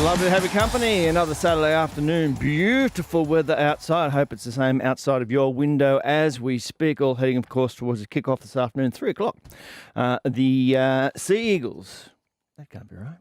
Lovely to have your company. Another Saturday afternoon. Beautiful weather outside. I hope it's the same outside of your window as we speak. All heading, of course, towards the kick-off this afternoon, 3 o'clock. The Sea Eagles. That can't be right.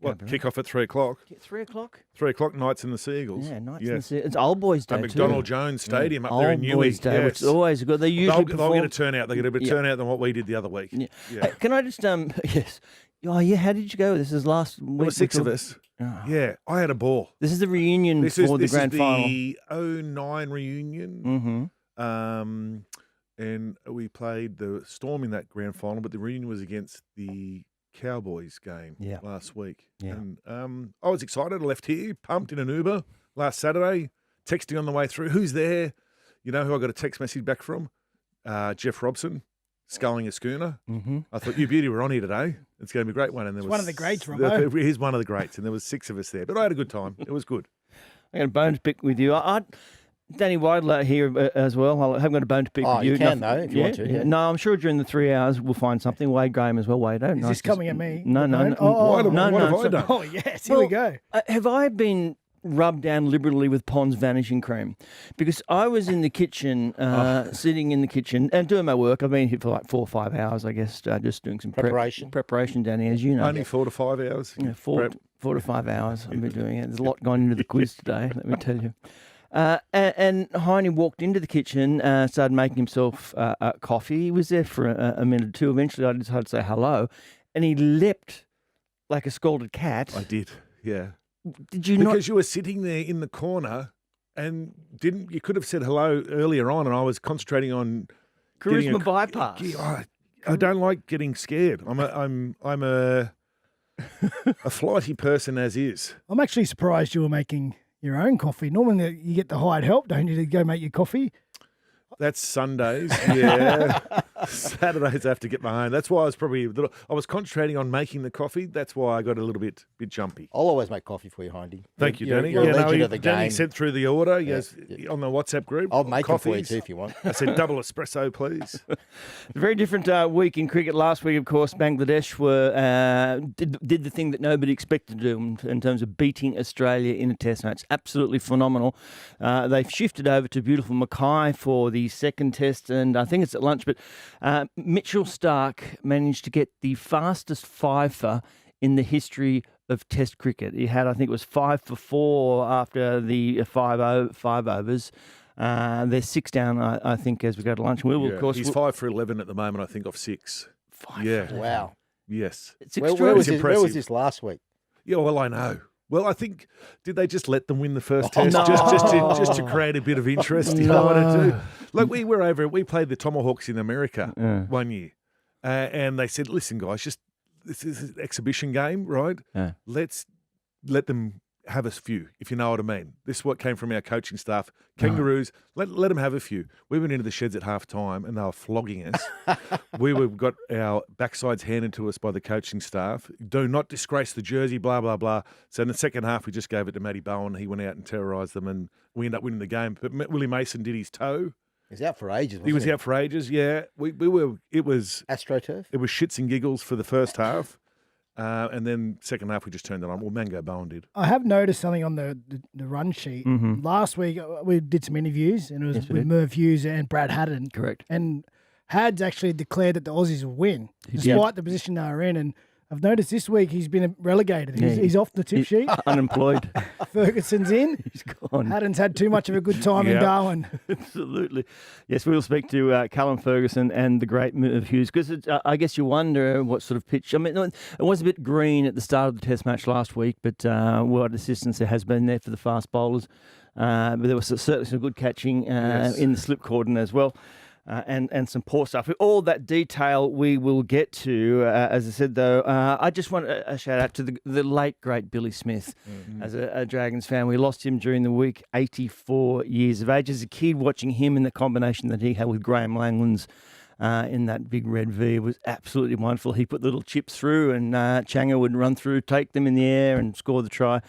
What, kick off at 3 o'clock? 3 o'clock? 3 o'clock, Knights in the Sea Eagles. Yeah, Knights in the Sea Eagles. It's Old Boys Day, at McDonald Jones Stadium up there in Newey. Old Boys Day, which is always good. They usually They'll get a turnout. They get a bit of turnout than what we did the other week. Yeah. Hey, can I just, yes. Oh, yeah, how did you go? This is last week. There were 6 of us. Oh. Yeah, I had a ball. This is the reunion for the grand final. This is the 09 reunion. Mm-hmm. And we played the Storm in that grand final, but the reunion was against the Cowboys game last week. Yeah. And I was excited. I left here, pumped in an Uber last Saturday, texting on the way through. Who's there? You know who I got a text message back from? Jeff Robson, sculling a schooner. Mm-hmm. I thought, you beauty, we're on here today. It's going to be a great one. And there was one of the greats, Robbo. He's one of the greats, and there was 6 of us there. But I had a good time. It was good. I got a bone to pick with you. Danny Weidler here as well. I haven't got a bone to pick with you. You can, though, if you want to. Yeah. No, I'm sure during the 3 hours we'll find something. Wade Graham as well. Wade, is this coming at me? No. What have I done? Oh, yes, here we go. Have I been rubbed down liberally with Pond's vanishing cream? Because I was in the kitchen, sitting in the kitchen and doing my work. I've been here for like 4 or 5 hours, I guess, just doing some preparation, Danny, as you know. Only 4 to 5 hours. Yeah, 4 to 5 hours I've been doing it. There's a lot gone into the quiz today, let me tell you. And Hindy walked into the kitchen, started making himself coffee. He was there for a minute or two. Eventually, I decided to say hello, and he leapt like a scalded cat. I did, yeah. Did you Because you were sitting there in the corner and you could have said hello earlier on, and I was concentrating on charisma bypass. I don't like getting scared. I'm a flighty person as is. I'm actually surprised you were making your own coffee. Normally you get the hired help, don't you, to go make your coffee? That's Sundays, yeah. Saturdays I have to get my own. That's why I was concentrating on making the coffee. That's why I got a little bit jumpy. I'll always make coffee for you, Hindy. Thank you, Danny. You're a legend of the Danny game. sent through the order yes, on the WhatsApp group. I'll make it for you coffees. too if you want. I said double espresso, please. A very different week in cricket. Last week, of course, Bangladesh did the thing that nobody expected to do in terms of beating Australia in a test match. Absolutely phenomenal. They've shifted over to beautiful Mackay for the second test, and I think it's at lunch, but Mitchell Starc managed to get the fastest fifer in the history of Test cricket. He had, I think it was 5 for 4 after the 5 overs. They're 6 down, I think, as we go to lunch. Of course, he's 5 for 11 at the moment, I think, off 6. 5 yeah. Wow. Yes. It's Where extraordinary. where was this last week? Yeah, well, I know. Well, I think, did they just let them win the first Oh, test no. just to create a bit of interest? You know what I do? Like, we played the Tomahawks in America one year, and they said, listen, guys, this is an exhibition game, right? Yeah. Let's let them have a few, if you know what I mean. This is what came from our coaching staff. Kangaroos, let them have a few. We went into the sheds at half time and they were flogging us. Got our backsides handed to us by the coaching staff. Do not disgrace the jersey, blah, blah, blah. So in the second half, we just gave it to Matty Bowen. He went out and terrorised them and we ended up winning the game. But Willie Mason did his toe. He was out for ages, He was out for ages, yeah. It was AstroTurf? It was shits and giggles for the first half. And then second half, we just turned it on. Well, Mango Bowen did. I have noticed something on the run sheet. Mm-hmm. Last week, we did some interviews, and it was with Merv Hughes and Brad Haddon. Correct. And Had's actually declared that the Aussies will win, despite the position they were in. And I've noticed this week he's been relegated. He's off the tip sheet. Unemployed. Ferguson's in. He's gone. Haddon's had too much of a good time in Darwin. Absolutely. Yes, we'll speak to Callum Ferguson and the great Merv Hughes, because I guess you wonder what sort of pitch. I mean, it was a bit green at the start of the test match last week, but what assistance there has been there for the fast bowlers. But there was certainly some good catching in the slip cordon as well. And some poor stuff. All that detail we will get to. As I said, though, I just want a shout out to the late, great Billy Smith. Mm-hmm. As a Dragons fan, we lost him during the week, 84 years of age. As a kid, watching him in the combination that he had with Graham Langlands in that big red V was absolutely wonderful. He put little chips through and Changa would run through, take them in the air and score the try.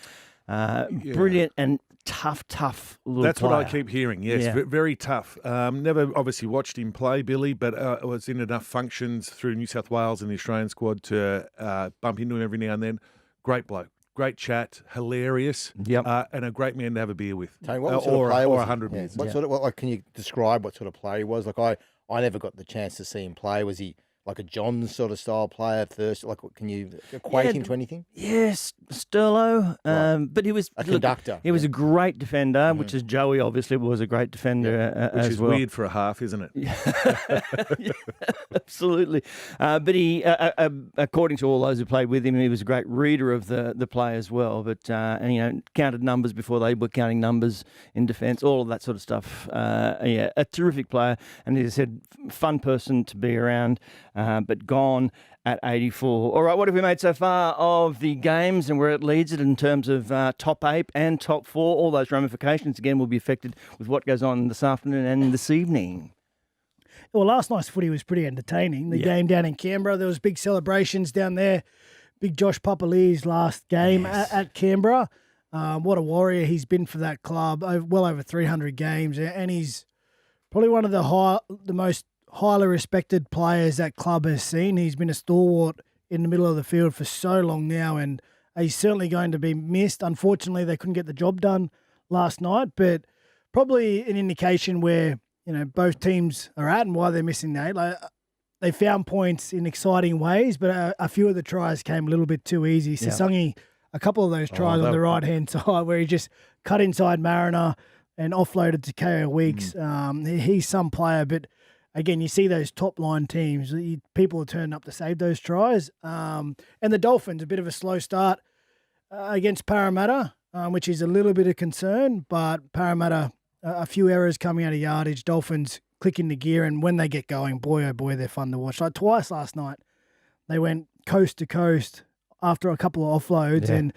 Brilliant and tough little That's player. what I keep hearing, yes. Very tough. Never obviously watched him play, Billy, but I was in enough functions through New South Wales and the Australian squad to bump into him every now and then. Great bloke. great chat, hilarious, Yep. and a great man to have a beer with. Tony, what sort of player or was 100 he? beers. What sort of, like, can you describe what sort of player he was? Like, I never got the chance to see him play. Was he like a John sort of style player first? Like, can you equate him to anything? Yes, Sterlo, Right. but he was A conductor. He was a great defender, which is Joey. Obviously, was a great defender Which as is well. weird for a half, isn't it? Yeah, absolutely. But he, according to all those who played with him, he was a great reader of the play as well. But and counted numbers before they were counting numbers in defence, all of that sort of stuff. Yeah, a terrific player, and as I said, fun person to be around. But gone at 84. All right, what have we made so far of the games and where it leads it in terms of top 8 and top 4? All those ramifications, again, will be affected with what goes on this afternoon and this evening. Well, last night's footy was pretty entertaining. The game down in Canberra, there was big celebrations down there. Big Josh Papali'i's last game at Canberra. What a warrior he's been for that club. Well over 300 games, and he's probably one of the most highly respected players that club has seen. He's been a stalwart in the middle of the field for so long now, and he's certainly going to be missed. Unfortunately, they couldn't get the job done last night, but probably an indication where both teams are at and why they're missing Nate. Like, they found points in exciting ways, but a few of the tries came a little bit too easy. Sasungi, a couple of those tries on the right-hand side where he just cut inside Mariner and offloaded to KO Weeks. He's some player, but again, you see those top-line teams, people are turning up to save those tries. And the Dolphins, a bit of a slow start against Parramatta, which is a little bit of concern, but Parramatta, a few errors coming out of yardage, Dolphins click into gear, and when they get going, boy, oh boy, they're fun to watch. Like twice last night, they went coast to coast after a couple of offloads, and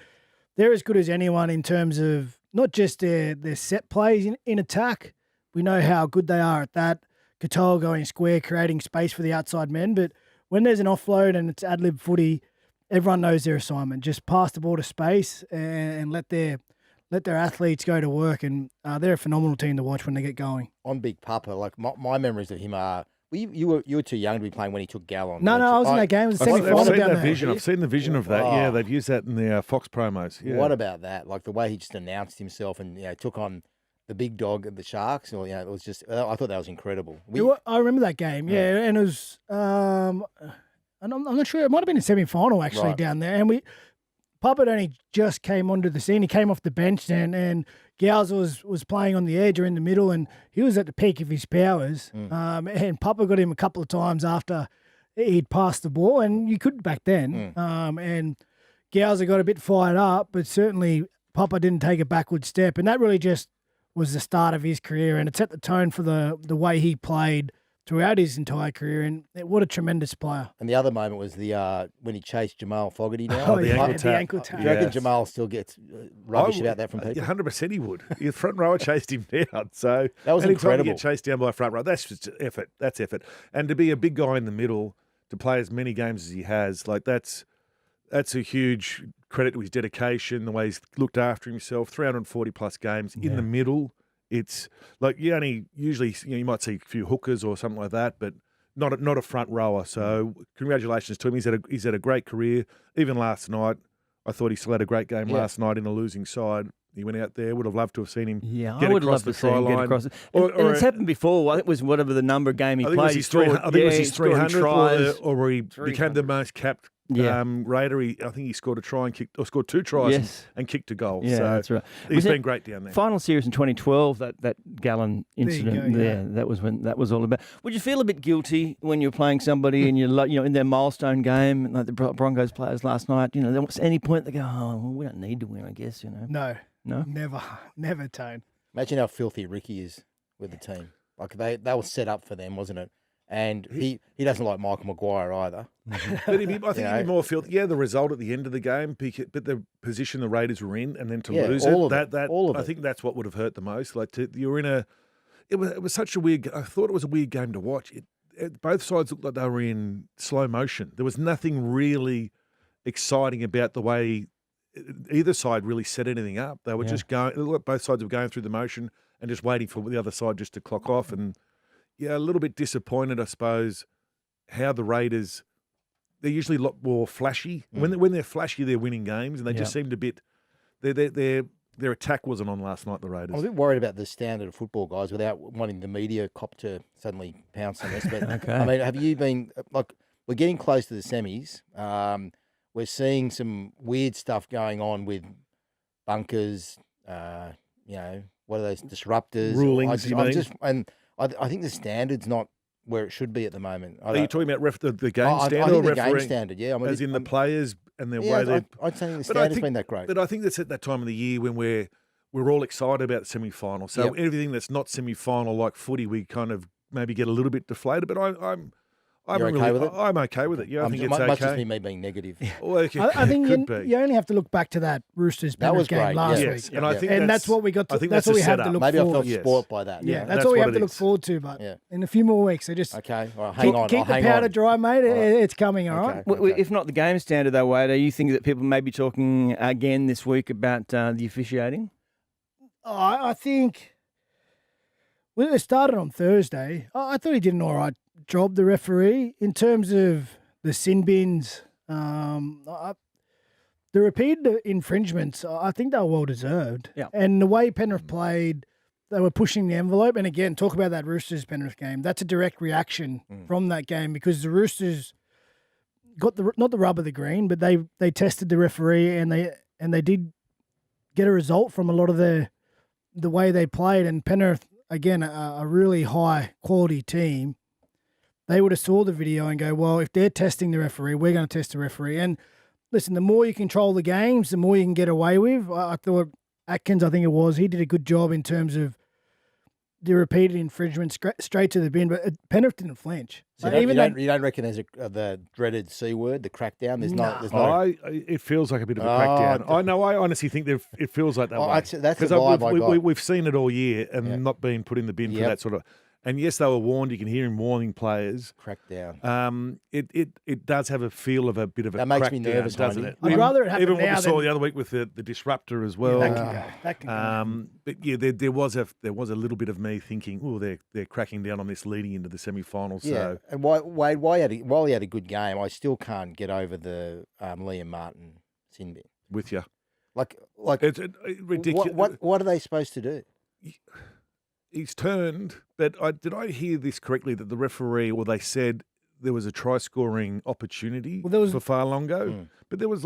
they're as good as anyone in terms of not just their set plays in attack. We know how good they are at that. Katoa going square, creating space for the outside men. But when there's an offload and it's ad-lib footy, everyone knows their assignment. Just pass the ball to space and let their athletes go to work. And they're a phenomenal team to watch when they get going. On Big Papa, like my memories of him are, you were too young to be playing when he took Gallon. No, I was in that game. It was the semi-final I've seen down that there. vision. I've seen the vision of that. Yeah, they've used that in the Fox promos. Yeah. What about that? Like the way he just announced himself and took on the big dog of the Sharks. Or, it was just, I thought that was incredible. I remember that game, and it was, and I'm not sure, it might have been a semi-final actually down there, and Papa only just came onto the scene. He came off the bench and Gals was playing on the edge or in the middle, and he was at the peak of his powers. And Papa got him a couple of times after he'd passed the ball, and you could back then. And Gals got a bit fired up, but certainly Papa didn't take a backward step, and that really just was the start of his career, and it set the tone for the way he played throughout his entire career, and what a tremendous player. And the other moment was the when he chased Jamal Fogarty now. The ankle tap. Do you reckon Jamal still gets rubbish about that from people? 100% he would. The front rower chased him down. So that was anytime incredible. you get chased down by a front rower, that's just effort. That's effort. And to be a big guy in the middle, to play as many games as he has, like that's a huge credit to his dedication, the way he's looked after himself. 340 plus games in the middle. It's like you only usually you might see a few hookers or something like that, but not a front rower. So congratulations to him. He's had a great career. Even last night, I thought he still had a great game last night in a losing side. He went out there. Would have loved to have seen him. Yeah, get I would across love the to see try him get line. across it. And it's happened before. I think it was whatever the number game he played. I think it was his 300th, or he 300. became the most capped Raider. I think he scored a try and kicked, or scored 2 tries and kicked a goal. Yeah, so that's right. He's been great down there. Final series in 2012, that Gallon incident there, that was when that was all about. Would you feel a bit guilty when you're playing somebody and you're in their milestone game, like the Broncos players last night? There was any point they go, oh, well, we don't need to win, I guess. No, no, never, Tone. Imagine how filthy Ricky is with the team. Like they were set up for them, wasn't it? And he doesn't like Michael Maguire either. But I think he'd be more felt. Yeah, the result at the end of the game, but the position the Raiders were in, and then to lose all it, of it. I think that's what would have hurt the most. Like you were in a, it was such a weird. I thought it was a weird game to watch. Both sides looked like they were in slow motion. There was nothing really exciting about the way either side really set anything up. They were just going. Both sides were going through the motion and just waiting for the other side just to clock off. And a little bit disappointed, I suppose, how the Raiders they're usually a lot more flashy. When they're flashy, they're winning games, and they just seemed a bit. Their attack wasn't on last night. The Raiders. I'm a bit worried about the standard of football, guys, without wanting the media cop to suddenly pounce on us. But Okay. I mean, have you been like we're getting close to the semis? We're seeing some weird stuff going on with bunkers. What are those disruptors? Rulings, you mean? I think the standard's not where it should be at the moment. Are you talking about the game I standard think or the game refereeing? standard, yeah. As in the players and their way I they. don't think the standard's been that great. But I think that's at that time of the year when we're all excited about the semi-final. So Yep. everything that's not semi-final like footy, we kind of maybe get a little bit deflated. But I'm You're okay with it? I'm okay with it. Yeah, I think it's Much as okay. me being negative. Well, it I think could be. you only have to look back to that Roosters That was Penrith game great, last Yes, week. and I think and that's what we got. I think That's what that's we a have to setup. look Maybe I forward. felt Yes. spoilt by that. Yeah, Yeah. that's That's what we what have it to look is. forward to. But Yeah. in a few more weeks, so just Okay, all right, hang on. keep I'll the hang powder on. dry, mate. All right. It's coming, all right? Okay. If not the game standard, though, Wade, you think that people may be talking again this week about the officiating? I think when it started on Thursday, I thought he did an all right job, the referee, in terms of the sin bins. The repeated infringements, I think they were well deserved. Yeah. And the way Penrith played, they were pushing the envelope. And again, talk about that Roosters Penrith game. That's a direct reaction from that game because the Roosters got not the rub of the green, but they tested the referee and they did get a result from a lot of the way they played. And Penrith, again, a really high quality team, they would have saw the video and go, well, if they're testing the referee, we're going to test the referee. And listen, the more you control the games, the more you can get away with. I thought Atkins, I think it was, he did a good job in terms of the repeated infringement straight to the bin, but Penrith didn't flinch. So Like, you don't reckon there's the dreaded C word, the crackdown? There's It feels like a bit of a Oh, crackdown. I honestly think that it feels like that way. that's the 'Cause vibe I got. we've seen it all year and Yeah. not been put in the bin for Yep. that sort of. And yes, they were warned. You can hear him warning players. Crackdown. It does have a feel of a bit of a That makes me crackdown, nervous, doesn't Hindy. it? I'd rather it happen even what now we saw than- the other week with the disruptor as well. that can go. But yeah, there was a little bit of me thinking, oh, they're cracking down on this leading into the semi-finals. Yeah, So and Wade, while he had a good game, I still can't get over the Liam Martin sin bin. with you, Like it's ridiculous. what are they supposed to do? He's turned, but did I hear this correctly that the referee, or they said there was a try-scoring opportunity for Farlongo, but there was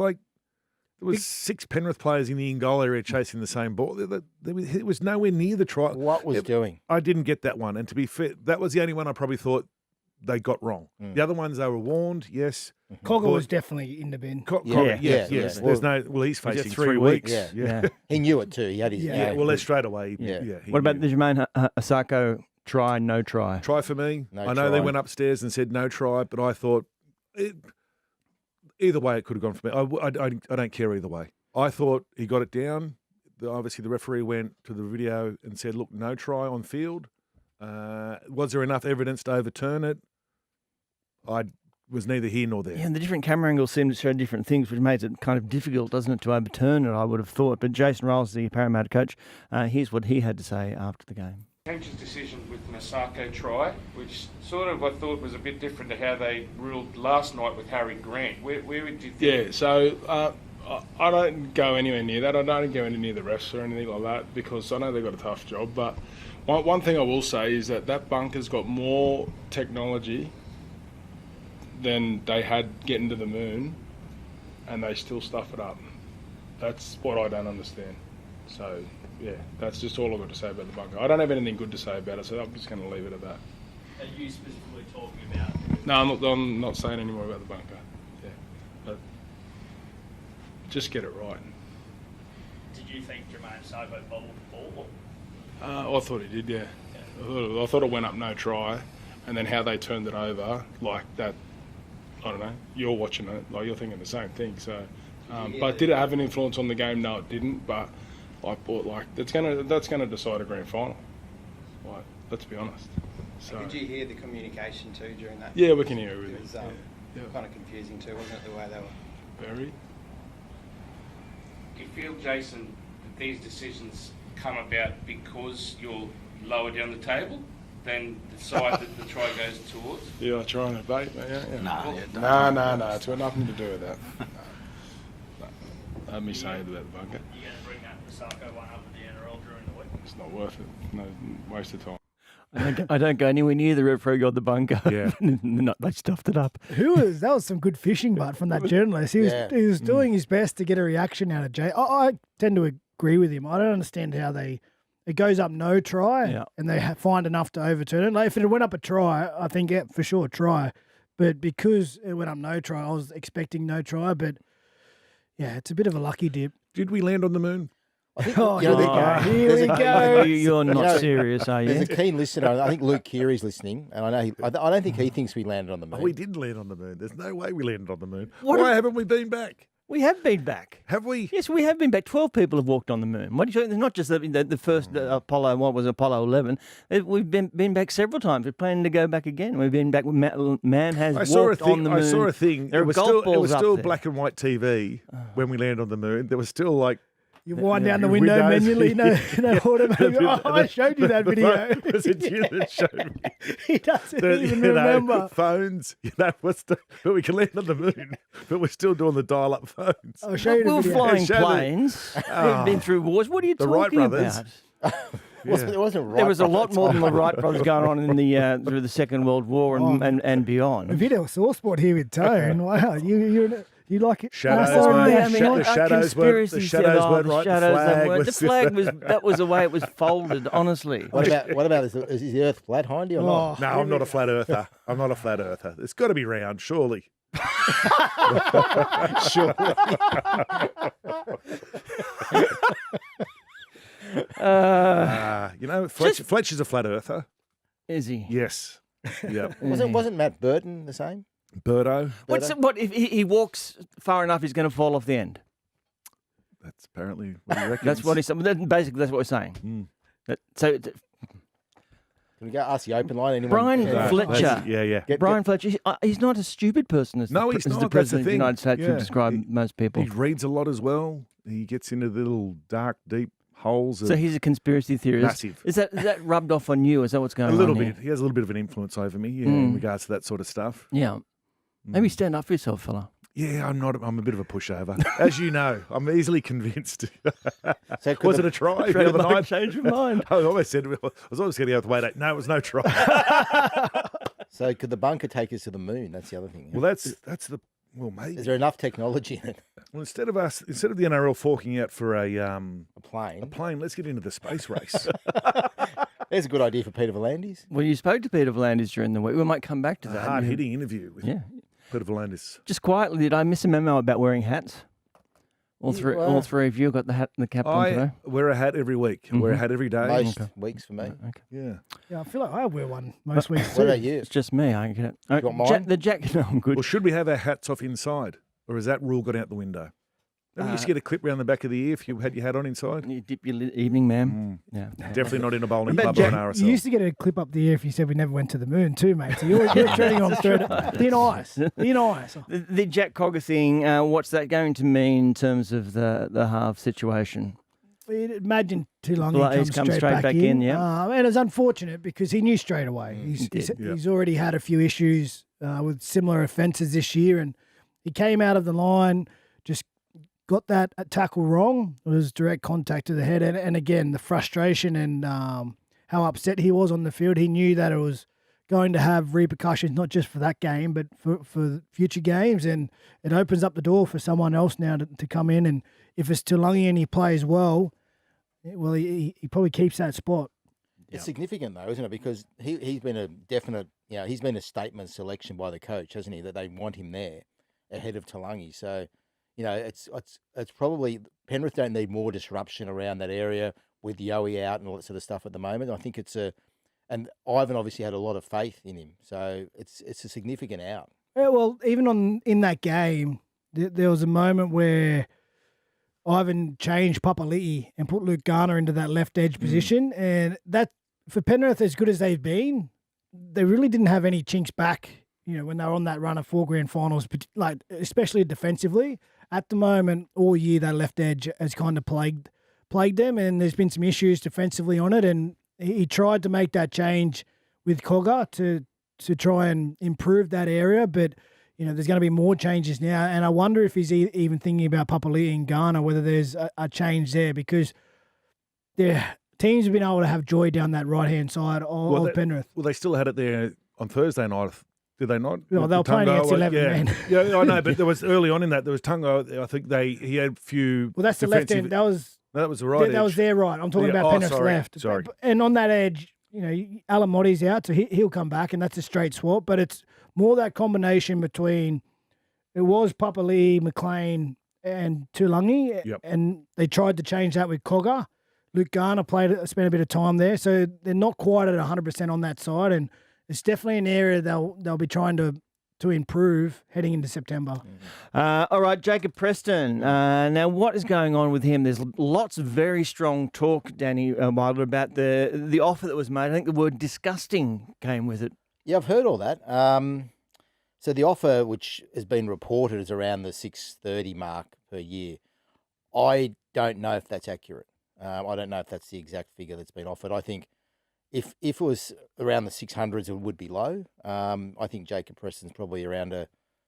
6 Penrith players in the in-goal area chasing the same ball. It was nowhere near the try. What was doing? I didn't get that one, and to be fair, that was the only one I probably thought they got wrong. The other ones they were warned, yes. Cogger was definitely in the bin. Yes. yeah. There's he's facing 3 weeks? weeks. Yeah. He knew it too. He had his Yeah. Well, that's straight away. Yeah. he What about knew. the Jermaine Asako try, no try? Try for me? No I know they try. went upstairs and said no try, but I thought either way it could have gone for me. I don't care either way. I thought he got it down. Obviously, the referee went to the video and said, look, no try on field. Was there enough evidence to overturn it? I was neither here nor there. Yeah, and the different camera angles seem to show different things, which makes it kind of difficult, doesn't it, to overturn it, I would have thought. But Jason Rolls, the Parramatta coach, here's what he had to say after the game. Coach's decision with Masako try, which sort of I thought was a bit different to how they ruled last night with Harry Grant. Where would you think? Yeah, so I don't go anywhere near that. I don't go anywhere near the refs or anything like that because I know they've got a tough job. But one thing I will say is that bunker's got more technology than they had getting to the moon, and they still stuff it up. That's what I don't understand. So, yeah, that's just all I've got to say about the bunker. I don't have anything good to say about it, so I'm just going to leave it at that. Are you specifically talking about? No, I'm not saying any more about the bunker. Yeah, but just get it right. Did you think Jermaine Sabo bobbled the ball? I thought he did, yeah. I thought it went up no try, and then how they turned it over, like that. I don't know. You're watching it, like you're thinking the same thing. So, but did it have an influence on the game? No, it didn't. But I thought that's gonna decide a grand final. Like, let's be honest. So, did you hear the communication too during that? Yeah, we can hear everything. It was yeah. kind of confusing too, wasn't it, the way they were? Very. Do you feel, Jason, that these decisions come about because you're lower down the table? than the side that the try goes towards? You're trying to bait me, aren't you? No. No. It's got nothing to do with that. No. Let me say about the bunker. You're going to bring that Masako one up with the NRL during the week? It's not worth it. No waste of time. I don't go anywhere near the referee or the bunker. Yeah. They stuffed it up. That was some good fishing, but from that journalist. He was doing his best to get a reaction out of Jay. I tend to agree with him. I don't understand how it goes up no try and they find enough to overturn it. Like if it went up a try, I think for sure try. But because it went up no try, I was expecting no try. But yeah, it's a bit of a lucky dip. Did we land on the moon? I think, Here we go. You're not serious, are you? There's a keen listener. I think Luke Keary's listening, and I know I don't think he thinks we landed on the moon. Oh, we didn't land on the moon. There's no way we landed on the moon. Why haven't we been back? We have been back. Have we? Yes, we have been back. 12 people have walked on the moon. What do you think? Not just the first Apollo, what was Apollo 11. We've been back several times. We're planning to go back again. We've been back. Man has walked on the moon. I saw a thing. There It was still black and white TV when we landed on the moon. There was still like... You wind down the window manually, no automatic. I showed you that video. Was it you that showed me? He doesn't even remember. Phones, but we can land on the moon, but we're still doing the dial-up phones. I'll show you the We're video. flying planes. We've been through wars. What are you The Wright talking brothers. about? It wasn't right. There was a lot more than the Wright brothers going on in the through the Second World War and beyond. A video source sport here with Tone. Wow, you like it? Shadows, the shadows weren't right. The flag was that was the way it was folded. Honestly, What about is the Earth flat, Hindy, or not? No, I'm not a flat earther. I'm not a flat earther. It's got to be round, surely. Sure. Fletcher's a flat earther. is he? Yes. Yeah. Wasn't Matt Burton the same? Birdo. What if he walks far enough? He's going to fall off the end. That's apparently what he reckons. That's what he's basically. That's what we're saying. So Can we go ask the open line? Anyone? Brian Fletcher. Yeah. Brian Fletcher. He's not a stupid person as No, the, he's as not. the That's president the of the United States thing. would describe most people. He reads a lot as well. He gets into the little dark, deep holes. So he's a conspiracy theorist. Massive. Is that rubbed off on you? Is that what's going A on? little here? bit. He has a little bit of an influence over me, in regards to that sort of stuff. Yeah. Maybe stand up for yourself, fella. Yeah, I'm not. I'm a bit of a pushover, as you know. I'm easily convinced. So Was it a try the other night? Change your mind. I always said I was always getting out the way. No, it was no try. So could the bunker take us to the moon? That's the other thing. Well, that's the maybe. Is there enough technology in it? Well, instead of the NRL forking out for a plane, let's get into the space race. There's a good idea for Peter V'landys. Well, you spoke to Peter V'landys during the week. We might come back to that. A hard-hitting interview with Yeah. Peter V'landys. Just quietly, did I miss a memo about wearing hats? All three of you got the hat and the cap on today. I wear a hat every week. I wear a hat every day. Most weeks for me. Okay. Yeah. Yeah, I feel like I wear one most weeks What too. about you? It's just me. I get it. You got mine? The jacket. No, I'm good. Well, should we have our hats off inside, or has that rule gone out the window? Don't you used to get a clip round the back of the ear if you had your hat on inside? You dip your evening, ma'am. Yeah. Definitely not in a bowling But club or an Jack, RSL. you used to get a clip up the ear if you said we never went to the moon too, mate. So you're treading on thin ice. Thin ice. The Jack Cogger thing, what's that going to mean in terms of the half situation? Imagine too long Well, he he's comes come straight back in. yeah. And it's unfortunate because he knew straight away. He's already had a few issues with similar offences this year, and he came out of the line, just got that tackle wrong. It was direct contact to the head, and again the frustration and how upset he was on the field. He knew that it was going to have repercussions, not just for that game, but for future games, and it opens up the door for someone else now to come in. And if it's Tulangi and he plays well, he probably keeps that spot. It's significant though, isn't it? Because he's been a definite, he's been a statement selection by the coach, hasn't he? That they want him there ahead of Tulangi. So, it's probably Penrith don't need more disruption around that area with Yowie out and all that sort of stuff at the moment. I think and Ivan obviously had a lot of faith in him, so it's a significant out. Yeah, well, even in that game, there was a moment where Ivan changed Papali'i and put Luke Garner into that left edge position, and that for Penrith, as good as they've been, they really didn't have any chinks back. When they were on that run of 4 grand finals, like especially defensively. At the moment, all year that left edge has kind of plagued them, and there's been some issues defensively on it. And he tried to make that change with Cogger to try and improve that area. But, there's going to be more changes now. And I wonder if he's even thinking about Papali'i and Ghana, whether there's a change there, because teams have been able to have joy down that right-hand side of Penrith. Well, they still had it there on Thursday night, did they not? Well, they were playing against 11 men. Yeah, I know, but there was early on in that, there was Tungo. I think he had a few. Well, that's the left end. That was the right edge. That was their right. I'm talking about Penrith's left. Sorry. And on that edge, Alan Motti's out, so he'll come back, and that's a straight swap. But it's more that combination between, it was Papali'i, McLean, and Tulangi, and they tried to change that with Cogger. Luke Garner spent a bit of time there, so they're not quite at 100% on that side, and it's definitely an area they'll be trying to improve heading into September. All right, Jacob Preston. Now, what is going on with him? There's lots of very strong talk, Danny Weidler, about the offer that was made. I think the word disgusting came with it. Yeah, I've heard all that. So the offer, which has been reported, is around the 630 mark per year. I don't know if that's accurate. I don't know if that's the exact figure that's been offered. I think if it was around the 600s, it would be low. I think Jacob Preston's probably around a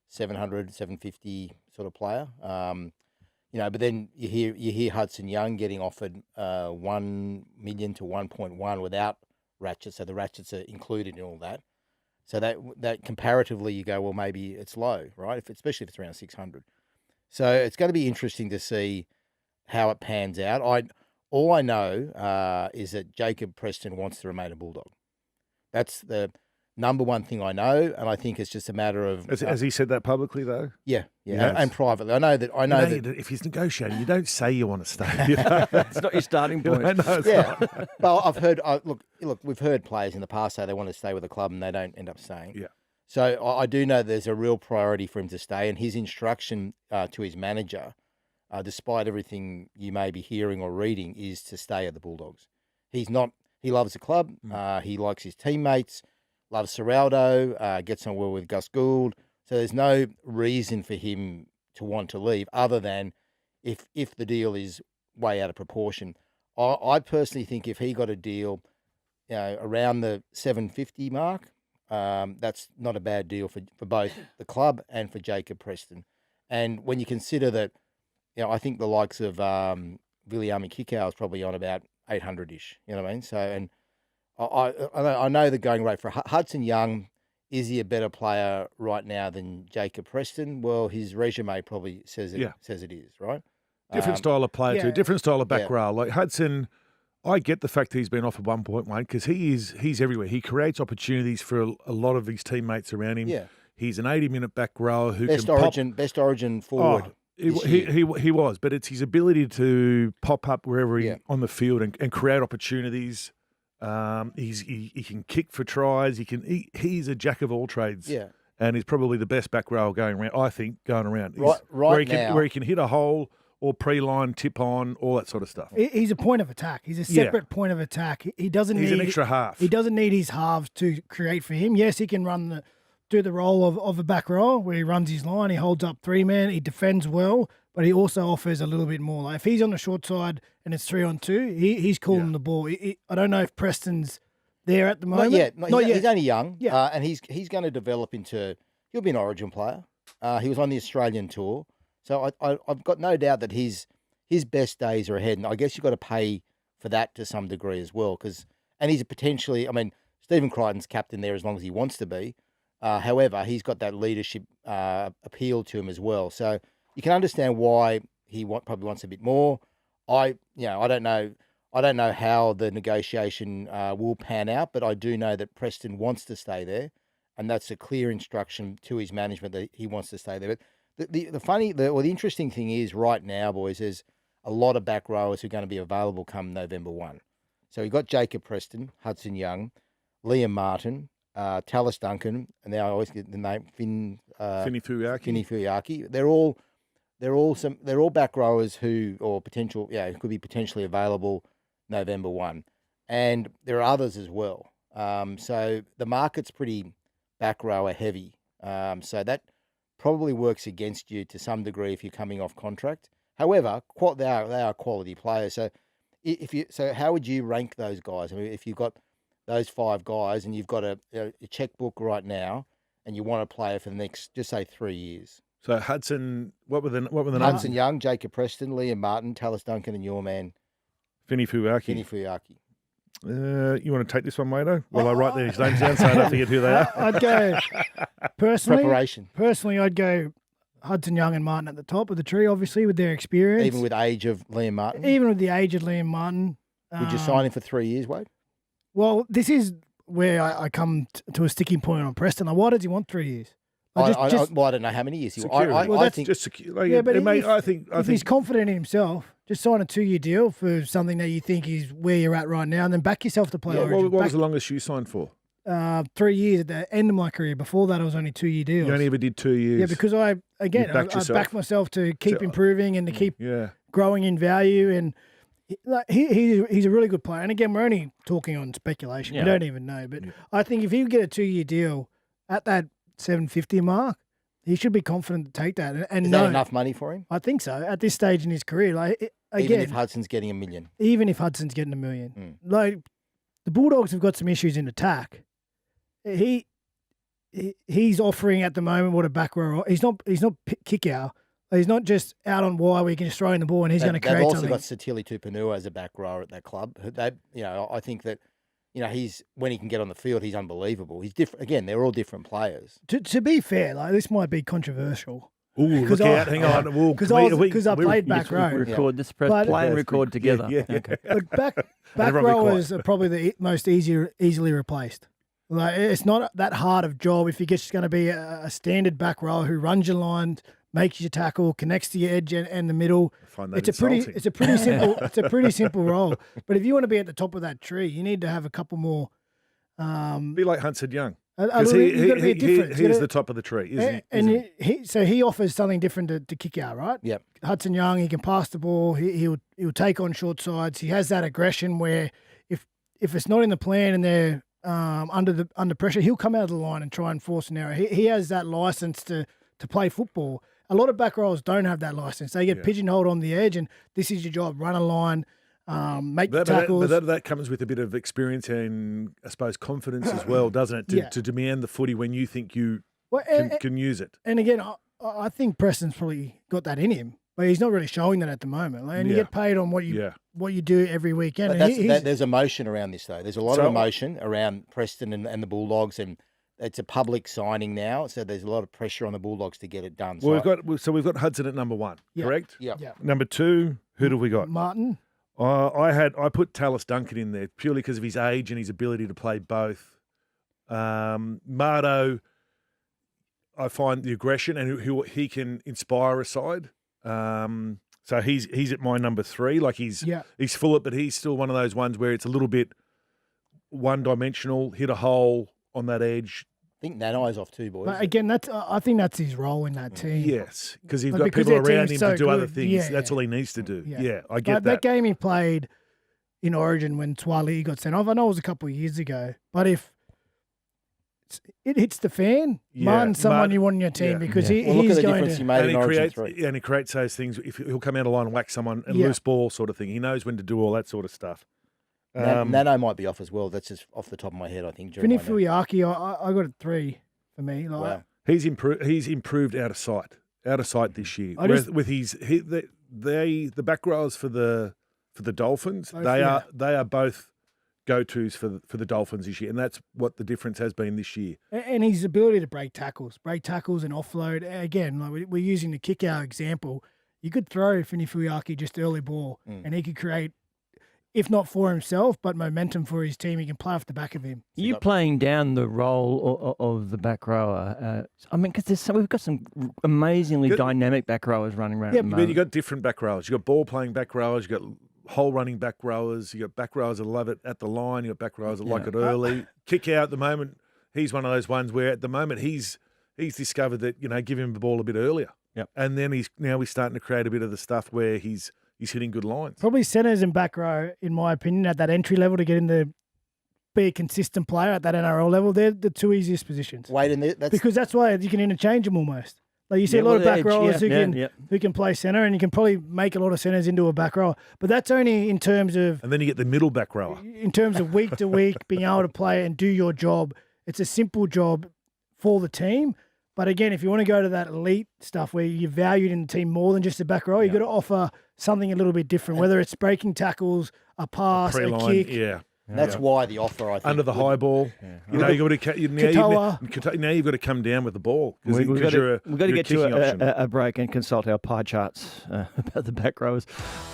700, 750 sort of player. But then you hear Hudson Young getting offered 1 million to 1.1 without ratchets, so the ratchets are included in all that. So that comparatively, you go, well, maybe it's low, right? Especially if it's around 600. So it's going to be interesting to see how it pans out. All I know is that Jacob Preston wants to remain a Bulldog. That's the number one thing I know, and I think it's just a matter of. Has he said that publicly though? Yeah, and privately. I know that. If he's negotiating, you don't say you want to stay. It's not your starting point. Well, I've heard. Look, we've heard players in the past say they want to stay with the club and they don't end up staying. Yeah. So I do know there's a real priority for him to stay, and his instruction to his manager, despite everything you may be hearing or reading, is to stay at the Bulldogs. He loves the club. He likes his teammates. Loves Serraldo, gets on well with Gus Gould. So there's no reason for him to want to leave other than if the deal is way out of proportion. I personally think if he got a deal around the 750 mark, that's not a bad deal for both the club and for Jacob Preston. And when you consider that, I think the likes of Viliami Kikau is probably on about 800-ish, you know what I mean? So, and I know the going rate for Hudson Young, is he a better player right now than Jacob Preston? Well, his resume probably says it is, right? Different style of player too, different style of back row. Like Hudson, I get the fact that he's been offered 1.1 because he's everywhere. He creates opportunities for a lot of his teammates around him. Yeah. He's an 80-minute back rower who best origin forward. He was, but it's his ability to pop up wherever he on the field and create opportunities. He can kick for tries. He's a jack of all trades. Yeah, and he's probably the best back row going around. I think going around where he can hit a hole or pre-line, tip on, all that sort of stuff. He's a point of attack. He's a separate point of attack. He doesn't need an extra half. He doesn't need his halves to create for him. Yes, he can do the role of a back row where he runs his line. He holds up 3-man. He defends well. But he also offers a little bit more. Like if he's on the short side and it's 3-on-2, he's calling the ball. I don't know if Preston's there at the moment. Not yet. He's only young, and he's going to develop into. He'll be an Origin player. He was on the Australian tour, so I've got no doubt that his best days are ahead. And I guess you've got to pay for that to some degree as well, and he's potentially. I mean, Stephen Crichton's captain there as long as he wants to be. However, he's got that leadership appeal to him as well. So. You can understand why he probably wants a bit more. I don't know how the negotiation will pan out, but I do know that Preston wants to stay there, and that's a clear instruction to his management that he wants to stay there. But the interesting thing is right now, boys, there's a lot of back rowers who are going to be available come November 1. So we've got Jacob Preston, Hudson Young, Liam Martin, Tallis Duncan, and now I always get the name Finni Fuiaki. They're all back rowers who could be potentially available November 1. And there are others as well. So the market's pretty back rower heavy. So that probably works against you to some degree if you're coming off contract. However, they are quality players. So how would you rank those guys? I mean, if you've got those 5 guys, and you've got a checkbook right now, and you want a player for the next, just say 3 years. So Hudson, what were the numbers? Hudson Young, Jacob Preston, Liam Martin, Tallis Duncan, and your man Finny Fuaki. Finny Fuaki. You want to take this one, Mado? Well, I write these names down so I don't forget who they are. I'd go Preparation. Personally, I'd go Hudson Young and Martin at the top of the tree, obviously, with their experience. Even with age of Liam Martin. Even with the age of Liam Martin. Would you sign him for 3 years, Wade? Well, this is where I come to a sticking point on Preston. Like, why does he want 3 years? I don't know how many years he wants. I think just secure. Like, yeah, but I think he's confident in himself, just sign a 2-year deal for something that you think is where you're at right now, and then back yourself to play. What was the longest you signed for? 3 years at the end of my career. Before that, I was only 2-year deals. You only ever did 2 years. Yeah, because I backed myself to keep improving and to keep growing in value. And he's a really good player. And again, we're only talking on speculation. We don't even know. But I think if you get a 2-year deal at that 750 mark, he should be confident to take that. And is that enough money for him? I think so. At this stage in his career, even if Hudson's getting $1 million. Even if Hudson's getting $1 million, like the Bulldogs have got some issues in attack. He's offering at the moment what a back row. He's not kick out. He's not just out on wide where you can just throw in the ball and he's going to create something. They've also got Satili Tupanua as a back rower at that club. I think that. He's when he can get on the field, he's unbelievable. He's different. Again, they're all different players. To be fair, like this might be controversial. Ooh, look out! Hang on, because I played back row. Record this, play and record together. Yeah. Okay. Look, back rowers are probably the most easily replaced. Like it's not that hard of job if you're just going to be a standard back rower who runs your line, makes your tackle, connects to your edge and the middle. It's a pretty simple role. But if you want to be at the top of that tree, you need to have a couple more. Be like Hudson Young. Because he is the top of the tree, isn't he? So he offers something different to kick out, right? Yep. Hudson Young, he can pass the ball. He'll take on short sides. He has that aggression where if it's not in the plan and they're under pressure, he'll come out of the line and try and force an error. He has that license to play football. A lot of back rowers don't have that license. They get pigeonholed on the edge, and this is your job: run a line, make the tackles. But that comes with a bit of experience and, I suppose, confidence as well, doesn't it? To demand the footy when you think you can use it. And again, I think Preston's probably got that in him, but he's not really showing that at the moment. And you get paid on what you do every weekend. But there's emotion around this, though. There's a lot of emotion around Preston and the Bulldogs, and it's a public signing now, so there's a lot of pressure on the Bulldogs to get it done. Well, we've got Hudson at number 1, correct? Yeah. Number 2, who do we got? Martin. I put Tallis Duncan in there purely because of his age and his ability to play both. Mardo, I find the aggression and he can inspire a side. So he's at my number 3. Like he's full of, but he's still one of those ones where it's a little bit one-dimensional, hit a hole on that edge. I think Nanai's off too, boys. But again, I think that's his role in that team. Yes, because he's got people around him to do other things. That's all he needs to do. Yeah, I get that. That game he played in Origin when Twali got sent off, I know it was a couple of years ago, but if it hits the fan, Martin's someone you want in your team because he's look at the going difference to... he made in Origin 3. And he creates those things. If he'll come out of line and whack someone and loose ball sort of thing. He knows when to do all that sort of stuff. Nano might be off as well. That's just off the top of my head, I think. Vinny Fuiaki, I got a 3 for me. Like, wow. He's improved out of sight this year. With the back rowers for the Dolphins, they are both go-tos for the Dolphins this year, and that's what the difference has been this year. And his ability to break tackles and offload. Again, like we're using the kick-out example. You could throw Vinny Fuiaki just early ball, and he could create, if not for himself, but momentum for his team. He can play off the back of him. You playing down the role of the back rower. Because we've got some amazingly dynamic back rowers running around at the moment. But you've got different back rowers. You've got ball-playing back rowers. You've got hole running back rowers. You've got back rowers that love it at the line. You've got back rowers that like it early. Kick out at the moment. He's one of those ones where at the moment he's discovered that, give him the ball a bit earlier. Yep. And then he's starting to create a bit of the stuff where he's hitting good lines. Probably centres and back row, in my opinion, at that entry level to get in be a consistent player at that NRL level. They're the 2 easiest positions. Wait, and because that's why you can interchange them almost. Like you see Yeah, a lot well, of back edge, rowers yeah, who can play centre, and you can probably make a lot of centres into a back rower. But that's only in terms of And then you get the middle back rower. week to week being able to play and do your job. It's a simple job for the team. But again, if you want to go to that elite stuff where you're valued in the team more than just a back row, you've got to offer something a little bit different, whether it's breaking tackles, a pass, a Pre-line, kick. yeah. That's why the offer, I think. Under the high ball. You know, you've got to now you've got to come down with the ball. We've got you're to get kicking option. to a break and consult our pie charts about the back rowers.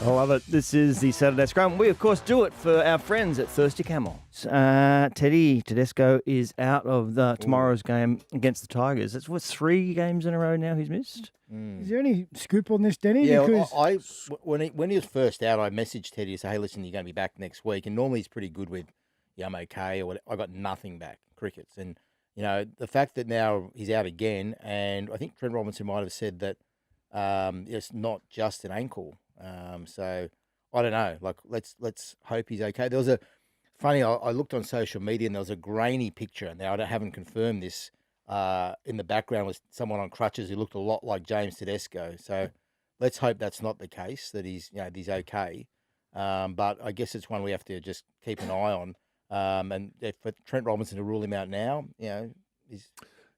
I love it. This is the Saturday Scrum. We, of course, do it for our friends at Thirsty Camel. Tedesco is out of tomorrow's game against the Tigers. That's 3 games in a row now he's missed. Is there any scoop on this, Denny? Yeah, Because when he was first out, I messaged Teddy to say, hey, listen, you're going to be back next week. And normally he's pretty good with, yeah, I'm okay, or I got nothing back, crickets. And, you know, the fact that now he's out again, and I think Trent Robinson might have said that it's not just an ankle. So I don't know. Like, let's hope he's okay. There was I looked on social media and there was a grainy picture. Now, I haven't confirmed this. In the background was someone on crutches who looked a lot like James Tedesco. So let's hope that's not the case, that he's okay. But I guess it's one we have to just keep an eye on. And for Trent Robinson to rule him out now, you know,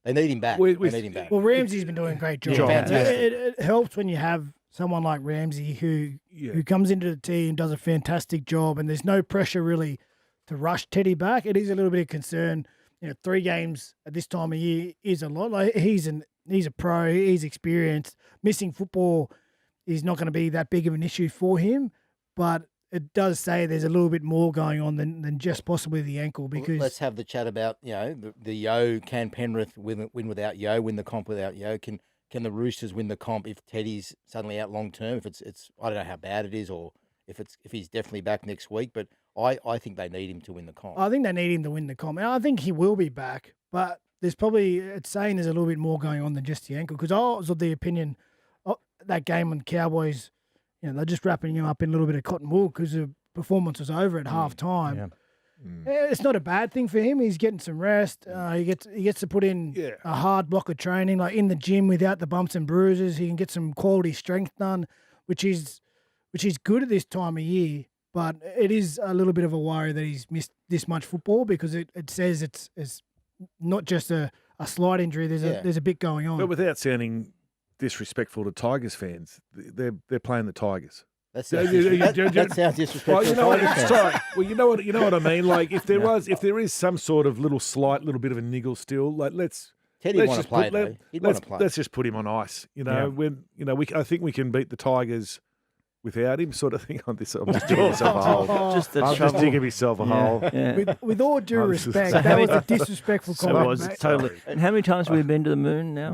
they need him back. They need him back. Well, Ramsey's been doing a great job. Yeah, fantastic. It helps when you have someone like Ramsey who comes into the team, does a fantastic job, and there's no pressure really to rush Teddy back. It is a little bit of concern. You know, 3 games at this time of year is a lot. Like he's a pro, he's experienced. Missing football is not going to be that big of an issue for him, but it does say there's a little bit more going on than just possibly the ankle. Because let's have the chat about, you know, the Yo. Can Penrith win without Yo? Win the comp without Yo? Can the Roosters win the comp if Teddy's suddenly out long term? If it's I don't know how bad it is, or if he's definitely back next week, but I think they need him to win the comp. I think they need him to win the comp. And I think he will be back, but it's saying there's a little bit more going on than just the ankle. Because I was of the opinion that game on Cowboys, you know, they're just wrapping him up in a little bit of cotton wool because the performance was over at half time. Yeah. It's not a bad thing for him. He's getting some rest. He gets to put in a hard block of training, like in the gym without the bumps and bruises. He can get some quality strength done, which is good at this time of year. But it is a little bit of a worry that he's missed this much football, because it says it's not just a slight injury. There's a bit going on. But without sounding disrespectful to Tigers fans, they're playing the Tigers. That sounds disrespectful. Well, you know what I mean. Like if there is some sort of little bit of a niggle still, like let's just put him on ice. You know, I think we can beat the Tigers without him, sort of thing. I'm just digging myself a hole. Just digging myself a hole. Yeah. With all due respect, that was a disrespectful comment. It was, totally. And how many times have we been to the moon now?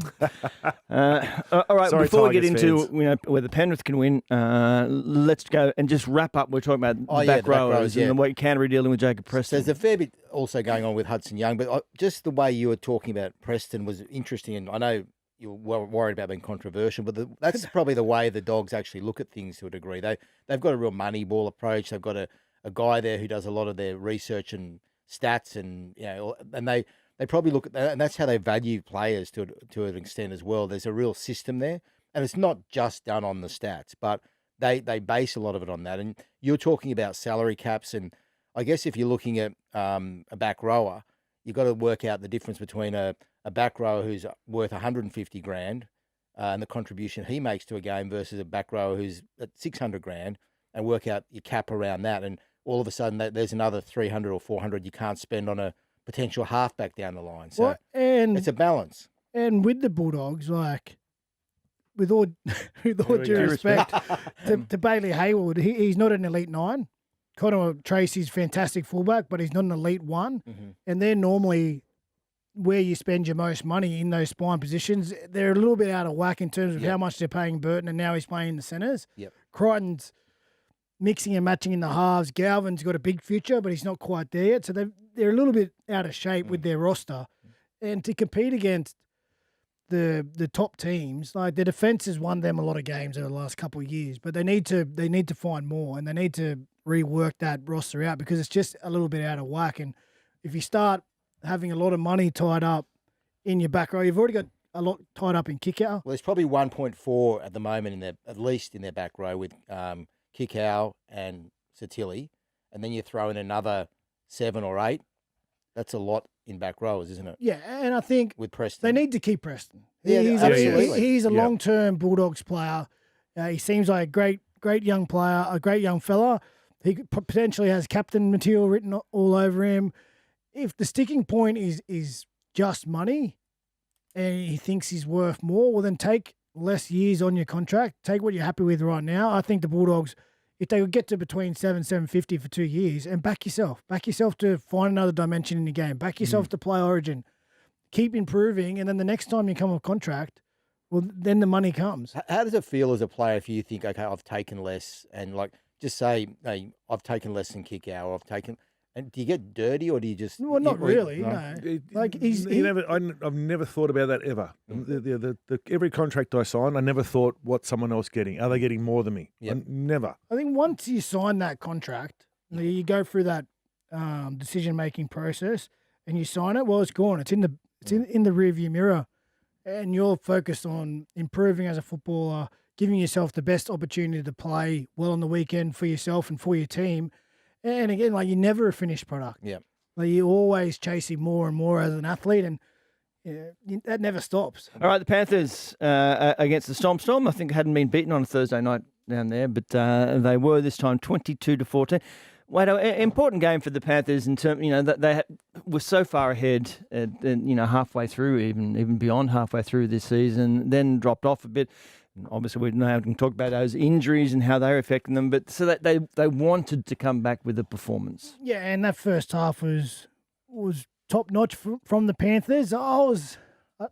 All right, before we get into whether Penrith can win, let's go and just wrap up. We're talking about the back rowers and the way Canterbury dealing with Jacob Preston. So there's a fair bit also going on with Hudson Young, but just the way you were talking about Preston was interesting, and I know you're worried about being controversial, but that's probably the way the Dogs actually look at things to a degree. They've got a real money ball approach. They've got a guy there who does a lot of their research and stats, and and they probably look at that, and that's how they value players to an extent as well. There's a real system there, and it's not just done on the stats, but they base a lot of it on that. And you're talking about salary caps, and I guess if you're looking at a back rower, you've got to work out the difference between a back rower who's worth 150 grand and the contribution he makes to a game versus a back rower who's at 600 grand, and work out your cap around that. And all of a sudden there's another 300 or 400 you can't spend on a potential halfback down the line. So it's a balance. And with the Bulldogs, like, with all due respect to Bailey Hayward, he's not an elite 9. Connor Tracy's fantastic fullback, but he's not an elite 1. Mm-hmm. And they're normally where you spend your most money in those spine positions. They're a little bit out of whack in terms of how much they're paying Burton, and now he's playing in the centres. Yep. Crichton's mixing and matching in the halves. Galvin's got a big future, but he's not quite there yet. So they're a little bit out of shape with their roster. And to compete against the top teams, like, the defence has won them a lot of games over the last couple of years, but they need to find more, and they need to rework that roster out, because it's just a little bit out of whack. And if you start having a lot of money tied up in your back row, you've already got a lot tied up in kick-out. Well, there's probably 1.4 at the moment at least in their back row with Kikau and Satili, and then you throw in another 7 or 8. That's a lot in back rowers, isn't it? Yeah, and I think with Preston, they need to keep Preston. Yeah, absolutely. He's a long-term Bulldogs player. He seems like a great young player, a great young fella. He potentially has captain material written all over him. If the sticking point is just money and he thinks he's worth more, well, then take less years on your contract. Take what you're happy with right now. I think the Bulldogs, if they would get to between 750 for 2 years, and back yourself to find another dimension in the game, back yourself to play Origin, keep improving, and then the next time you come off contract, well, then the money comes. How does it feel as a player if you think, okay, I've taken less, and like just say, hey, I've taken less than Kikau, or I've taken. And do you get dirty, or do you just? Well, not really. No. Like I've never thought about that ever. Every contract I sign, I never thought what someone else getting. Are they getting more than me? Yep. Never. I think once you sign that contract, you go through that decision making process, and you sign it. Well, it's gone. It's in the rearview mirror, and you're focused on improving as a footballer, giving yourself the best opportunity to play well on the weekend for yourself and for your team. And again, like, you're never a finished product. Yeah. Like, you're always chasing more and more as an athlete, and that never stops. All right, the Panthers against the Storm. I think hadn't been beaten on a Thursday night down there, but they were this time 22-14. Wait, an important game for the Panthers in terms, that they were so far ahead, halfway through, even beyond halfway through this season, then dropped off a bit. Obviously, we now can talk about those injuries and how they're affecting them, but so that they wanted to come back with a performance. Yeah, and that first half was top notch from the Panthers. I was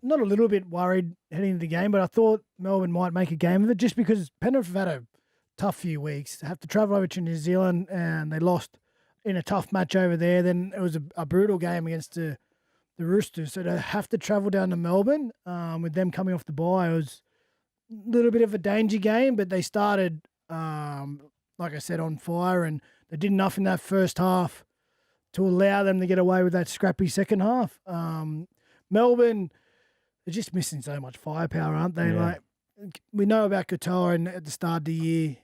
not a little bit worried heading into the game, but I thought Melbourne might make a game of it just because Penrith have had a tough few weeks. They have to travel over to New Zealand, and they lost in a tough match over there. Then it was a brutal game against the Roosters, so to have to travel down to Melbourne with them coming off the bye, it was little bit of a danger game, but they started, like I said, on fire, and they did enough in that first half to allow them to get away with that scrappy second half. Melbourne, they're just missing so much firepower, aren't they? Yeah. Like, we know about Katoa, and at the start of the year,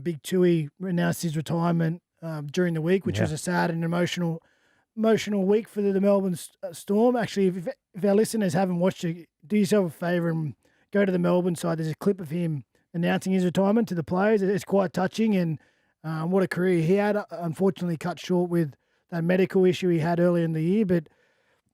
Big Tui announced his retirement during the week, which was a sad and emotional week for the Melbourne Storm. Actually, if our listeners haven't watched it, do yourself a favour and go to the Melbourne side. There's a clip of him announcing his retirement to the players. It's quite touching, and what a career he had. Unfortunately, cut short with that medical issue he had earlier in the year. But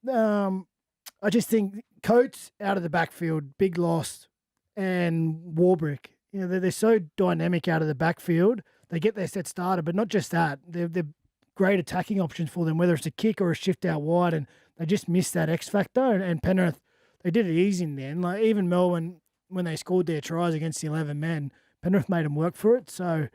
I just think Coates out of the backfield, big loss, and Warbrick. They're so dynamic out of the backfield. They get their set started, but not just that. They're great attacking options for them, whether it's a kick or a shift out wide, and they just missed that X factor. And Penrith, they did it easy in the end. Like, even Melbourne, when they scored their tries against the 11 men, Penrith made them work for it. So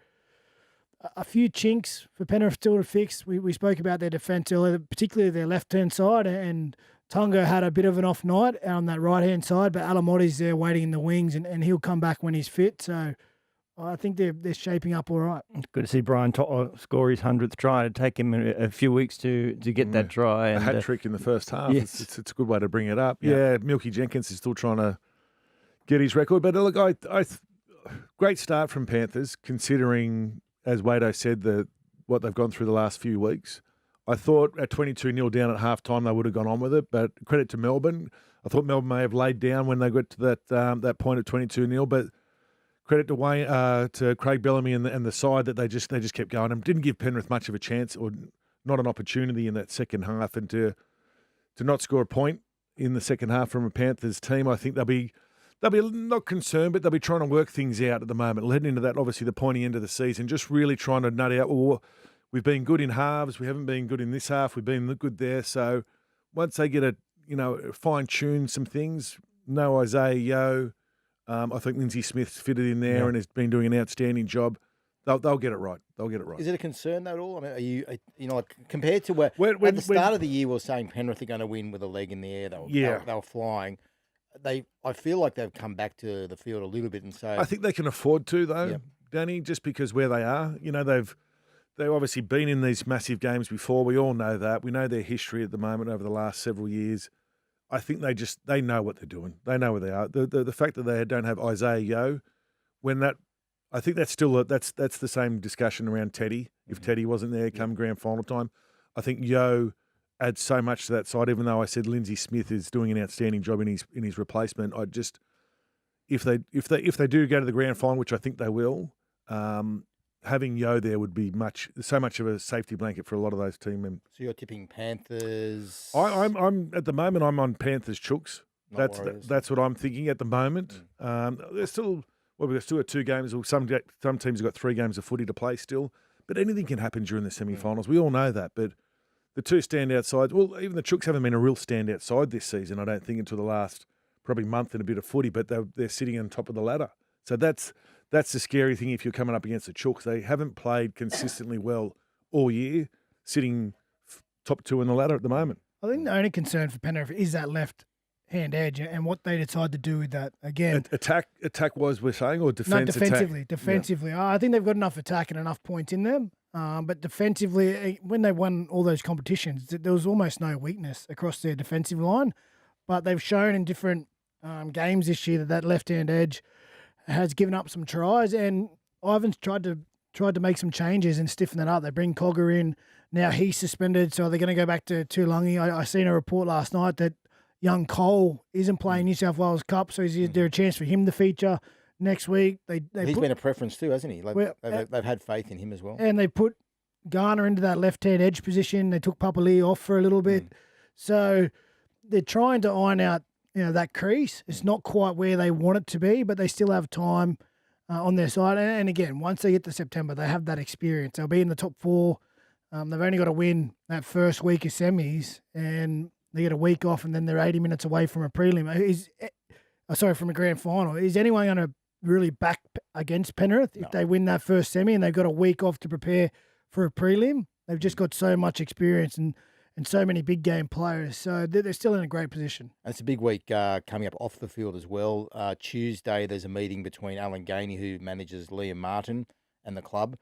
a few chinks for Penrith still to fix. We spoke about their defence earlier, particularly their left-hand side, and Tungo had a bit of an off night on that right-hand side, but Alamotti's there waiting in the wings, and he'll come back when he's fit. So I think they're shaping up all right. Good to see Brian score his 100th try. It'd take him a few weeks to get that try. A And, hat trick in the first half. yes. It's a good way to bring it up. Yeah, Milky Jenkins is still trying to get his record. But look, great start from Panthers, considering, as Wado said, what they've gone through the last few weeks. I thought at 22-0 down at halftime they would have gone on with it, but credit to Melbourne. I thought Melbourne may have laid down when they got to that point at 22-0, but credit to Wayne, to Craig Bellamy and the side that they just kept going and didn't give Penrith much of a chance or not an opportunity in that second half, and to not score a point in the second half from a Panthers team. I think they'll be not concerned, but they'll be trying to work things out at the moment, heading into that, obviously, the pointy end of the season, just really trying to nut out, well, we've been good in halves, we haven't been good in this half, we've been good there. So once they get fine-tune some things, no Isaiah Yeo, I think Lindsay Smith's fitted in there and has been doing an outstanding job. They'll get it right. They'll get it right. Is it a concern though at all? I mean, are you like compared to at the start of the year we were saying Penrith are going to win with a leg in the air. They were flying. I feel like they've come back to the field a little bit, and so I think they can afford to though, Danny, just because where they are. They've obviously been in these massive games before. We all know that. We know their history at the moment over the last several years. I think they know what they're doing. They know where they are. The fact that they don't have Isaiah Yeo, I think that's still that's the same discussion around Teddy. If Teddy wasn't there come grand final time, I think Yeo adds so much to that side. Even though I said Lindsay Smith is doing an outstanding job in his replacement, if they do go to the grand final, which I think they will, having Yeo there would be so much of a safety blanket for a lot of those team members. So you're tipping Panthers. I'm at the moment I'm on Panthers chooks. Warriors. That's what I'm thinking at the moment. There's still we've still got 2 games. Or some teams have got 3 games of footy to play still. But anything can happen during the semi-finals. We all know that. But the 2 standout sides, well, even the chooks haven't been a real standout side this season. I don't think until the last probably month and a bit of footy. But they're sitting on top of the ladder. So that's the scary thing if you're coming up against the chooks. They haven't played consistently well all year, sitting top 2 in the ladder at the moment. I think the only concern for Penrith is that left-hand edge and what they decide to do with that. Again, attack was we're saying, or defense? No, defensively. Yeah. I think they've got enough attack and enough points in them. But defensively, when they won all those competitions, there was almost no weakness across their defensive line. But they've shown in different games this year that left-hand edge has given up some tries, and Ivan's tried to make some changes and stiffen it up. They bring Cogger in. Now he's suspended, so they're going to go back to Tuilagi. I seen a report last night that young Cole isn't playing New South Wales Cup, so is there a chance for him to feature next week? He's been a preference too, hasn't he? They've had faith in him as well. And they put Garner into that left-hand edge position. They took Papali'i off for a little bit. So they're trying to iron out that crease. It's not quite where they want it to be, but they still have time on their side. And again, once they get to September, they have that experience. They'll be in the top 4. They've only got to win that first week of semis, and they get a week off, and then they're 80 minutes away from a prelim. From a grand final. Is anyone going to really back against Penrith if they win that first semi and they've got a week off to prepare for a prelim? They've just got so much experience and so many big game players. So they're still in a great position. And it's a big week coming up off the field as well. Tuesday, there's a meeting between Alan Gainey, who manages Liam Martin, and the club.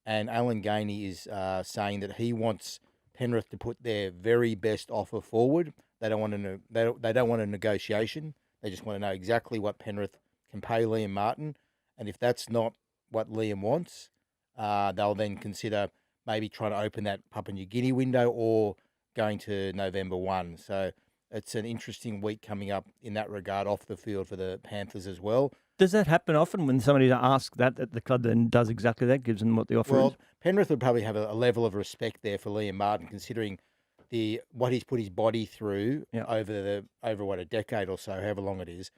And Alan Gainey is saying that he wants Penrith to put their very best offer forward. They don't want they don't want a negotiation. They just want to know exactly what Penrith can pay Liam Martin. And if that's not what Liam wants, they'll then consider maybe trying to open that Papua New Guinea window or going to November 1. So it's an interesting week coming up in that regard off the field for the Panthers as well. Does that happen often when somebody asks that at the club then does exactly that, gives them what the offer is? Penrith would probably have a level of respect there for Liam Martin, considering what he's put his body through over a decade or so, however long it is.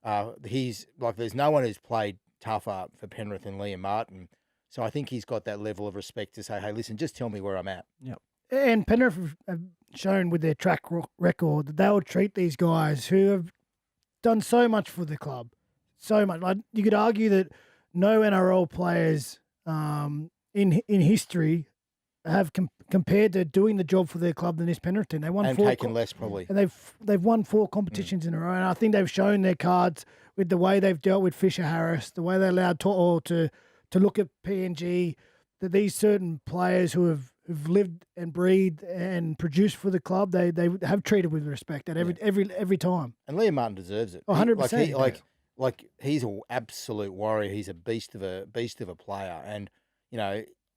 There's no one who's played tougher for Penrith than Liam Martin. So I think he's got that level of respect to say, hey, listen, just tell me where I'm at. Yep. And Penrith have shown with their track record that they'll treat these guys who have done so much for the club. So much. Like, you could argue that no NRL players in history have compared to doing the job for their club than this Penrith team. They won taken less probably. And they've won 4 competitions in a row. And I think they've shown their cards with the way they've dealt with Fisher Harris, the way they allowed To'o to look at PNG, that these certain players who've lived and breathed and produced for the club, they have treated with respect at every time. And Liam Martin deserves it. 100%. He's an absolute warrior. He's a beast of a player. And,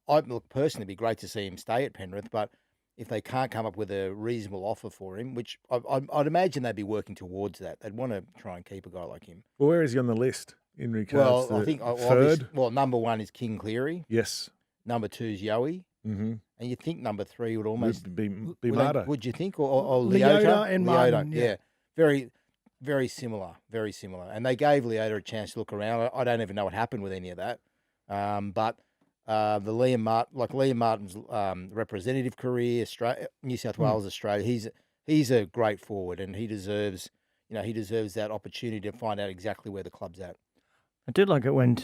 I'd personally be great to see him stay at Penrith, but if they can't come up with a reasonable offer for him, which I'd imagine they'd be working towards that, they'd want to try and keep a guy like him. Well, where is he on the list in regards to I think third? Number 1 is King Cleary. Yes. Number 2 is Yowie. Mm-hmm. And you think number 3 would almost be Mata. Would you think? Or Leota and Martin. Yeah. Very, very similar. Very similar. And they gave Leota a chance to look around. I don't even know what happened with any of that. But the Liam Martin's representative career, Australia, New South Wales, Australia, he's a great forward, and he deserves that opportunity to find out exactly where the club's at. I do like it when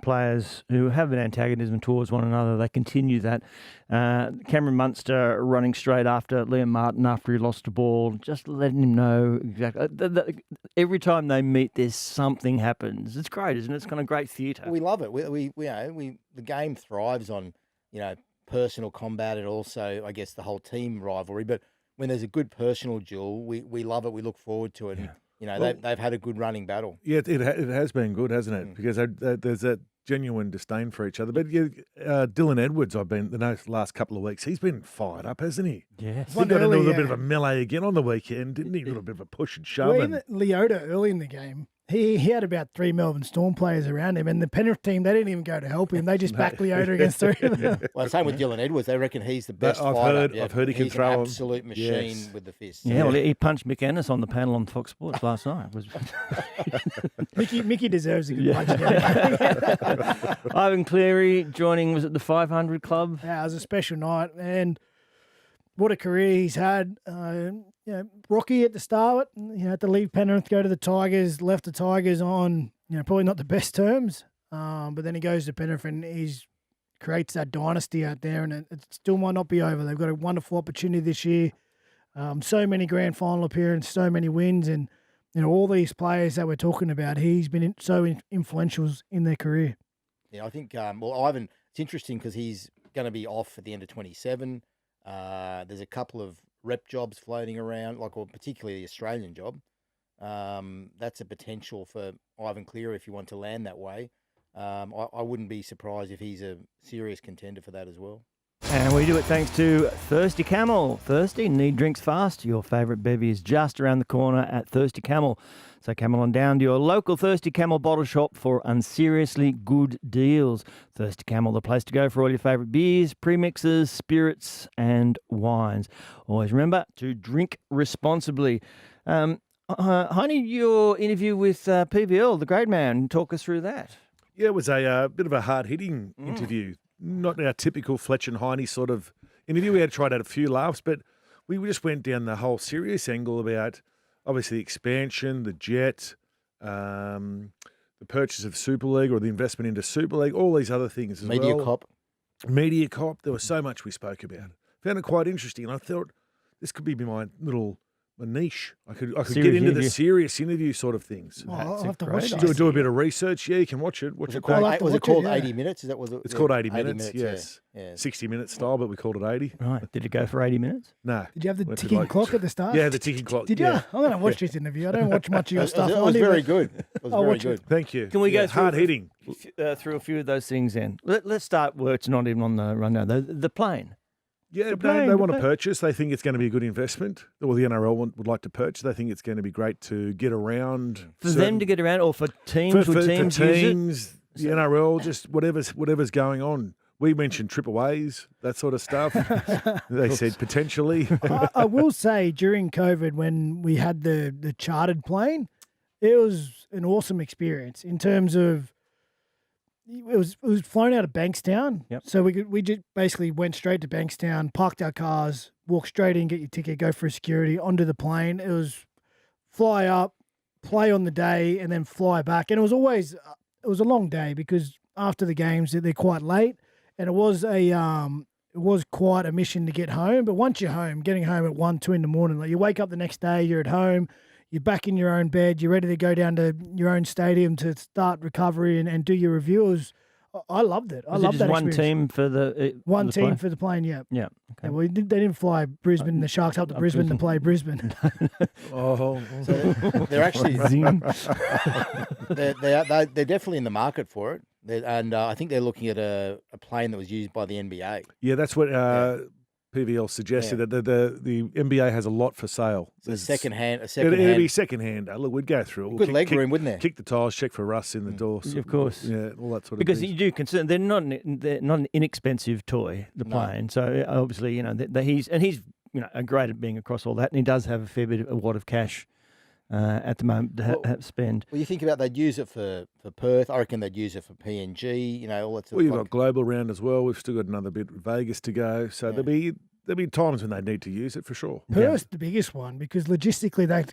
players who have an antagonism towards one another, they continue that. Cameron Munster running straight after Liam Martin after he lost the ball, just letting him know exactly. Every time they meet, there's something happens. It's great, isn't it? It's kind of great theatre. We love it. The game thrives on personal combat and also, I guess, the whole team rivalry. But when there's a good personal duel, we love it. We look forward to it. Yeah. And, they've had a good running battle. Yeah, it has been good, hasn't it? Because there's that genuine disdain for each other. But Dylan Edwards, the last couple of weeks, he's been fired up, hasn't he? Yes. He got into a little bit of a melee again on the weekend, didn't he? A little bit of a push and shove. Well, even Leota early in the game, he had about 3 Melbourne Storm players around him, and the Penrith team, they didn't even go to help him. They just backed Leota against 3 of them. Well, same with Dylan Edwards. They reckon he's the best I've fighter. heard he can he's throw 'em. an absolute machine with the fists. Yeah, well, he punched Mick Ennis on the panel on Fox Sports last night. Mickey deserves a good punch. Ivan Cleary joining, was it the 500 Club? Yeah, it was a special night, and what a career he's had. Rocky at the start, had to leave Penrith, go to the Tigers, left the Tigers on, probably not the best terms. But then he goes to Penrith and creates that dynasty out there, and it still might not be over. They've got a wonderful opportunity this year. So many grand final appearances, so many wins, and all these players that we're talking about, he's been so influential in their career. Yeah, I think, Ivan, it's interesting because he's going to be off at the end of 27. There's a couple of rep jobs floating around, particularly the Australian job. That's a potential for Ivan Cleary if you want to land that way. I wouldn't be surprised if he's a serious contender for that as well. And we do it thanks to Thirsty Camel. Thirsty? Need drinks fast? Your favourite bevy is just around the corner at Thirsty Camel. So camel on down to your local Thirsty Camel bottle shop for unseriously good deals. Thirsty Camel, the place to go for all your favourite beers, premixes, spirits and wines. Always remember to drink responsibly. Hindy, your interview with PVL, the great man, talk us through that. Yeah, it was a bit of a hard-hitting interview. Not our typical Fletch and Hindy sort of interview. We had tried out a few laughs, but we just went down the whole serious angle about, obviously, the expansion, the jet, the purchase of Super League or the investment into Super League, all these other things as Media well. Cop. Media Cop. There was so much we spoke about. Found it quite interesting, and I thought this could be my little niche. I could get into the serious interview sort of things. Oh, I'll have to watch that. Do a bit of research. Yeah, you can watch it. Was it called 80 Minutes? Is that was it? It's called 80 minutes. Yes. Yeah. 60-minute style, but we called it 80. Right. Did it go for 80 minutes? No. Did you have the Went to ticking clock at the start? Yeah, the ticking clock. Did you? Yeah. I'm going to watch this interview. I don't watch much of your stuff. It was very good. It was very good. Thank you. Can we go through hard hitting through a few of those things then? Let's start where it's not even on the rundown. The plane. Yeah, The plane, they the want to plane. purchase. They think it's going to be a good investment. Or the NRL would like to purchase. They think it's going to be great to get around. For them to get around, or for teams? For teams use it? teams, the NRL, just whatever's going on. We mentioned triple A's, that sort of stuff. They said potentially. I will say during COVID when we had the chartered plane, it was an awesome experience in terms of it was flown out of Bankstown. Yep. So we just basically went straight to Bankstown, parked our cars, walked straight in, get your ticket, go for security, onto the plane. It was fly up, play on the day, and then fly back. And it was a long day because after the games they're quite late, and it was quite a mission to get home. But once you're home, getting home at 1, 2 in the morning, like you wake up the next day, you're at home. You're back in your own bed. You're ready to go down to your own stadium to start recovery and do your reviews. I loved it. I loved that one experience. team for the One the team plane? for the plane, yeah. Yeah. Okay. Yeah, well, they didn't fly Brisbane, the Sharks up to Brisbane to play Brisbane. They're actually Zing. they're definitely in the market for it. And I think they're looking at a plane that was used by the NBA. Yeah, that's what PVL suggested, that the NBA has a lot for sale. So second-hand. It'd be second-hand. Look, we'd go through it. Good leg room, wouldn't there? Kick the tiles, check for rust in the door. Of course. Yeah, all that sort of Because thing. you do consider they're not an inexpensive toy, the plane. So obviously, he's great at being across all that, and he does have a fair bit of a wad of cash at the moment to spend. Well, you think about they'd use it for Perth. I reckon they'd use it for PNG. All that sort Well, of you've got global round as well. We've still got another bit of Vegas to go. So there'll be times when they need to use it for sure. Perth's the biggest one because logistically they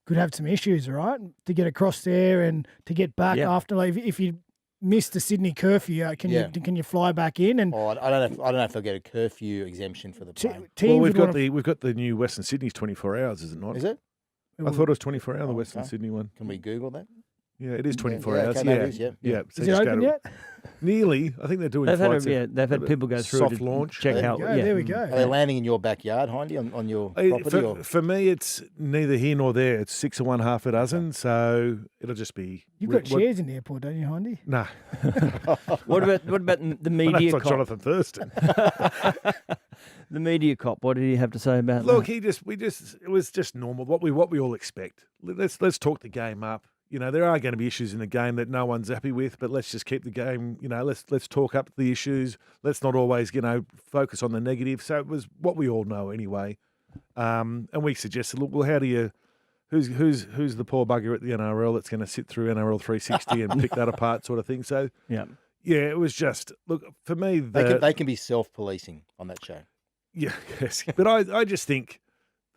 could have some issues, right? To get across there and to get back after, like, if you miss the Sydney curfew, can you fly back in? And I don't know if they'll get a curfew exemption for the plane. teams Well, would we've got the new Western Sydney's 24 hours, is it not? Is it? I thought it was 24 hours, the Western okay. Sydney one. Can we Google that? Yeah, it is 24 Yeah, hours. okay, Yeah, that is, yeah. yeah. So Is it just go open to- yet? Nearly. I think they're doing They've had, flights. they've had people go through soft to launch. check There how. Go, Yeah. there we go. Are they landing in your backyard, Hindy, on your property? or? For me, it's neither here nor there. It's 6 of one, half a dozen. So it'll just be. You've got shares in the airport, don't you, Hindy? Nah. What about the media That's like cop? Jonathan Thurston. The media cop. What did he have to say about Look, that? it was just normal. What we all expect. Let's talk the game up. You know, there are going to be issues in the game that no one's happy with, but let's just keep the game. You know, let's talk up the issues. Let's not always, focus on the negative. So it was what we all know anyway. And we suggested, look, well, how do you? Who's the poor bugger at the NRL that's going to sit through NRL 360 and pick that apart, sort of thing. So Yeah. it was just look for me. They can be self-policing on that show. Yeah, yes. But I just think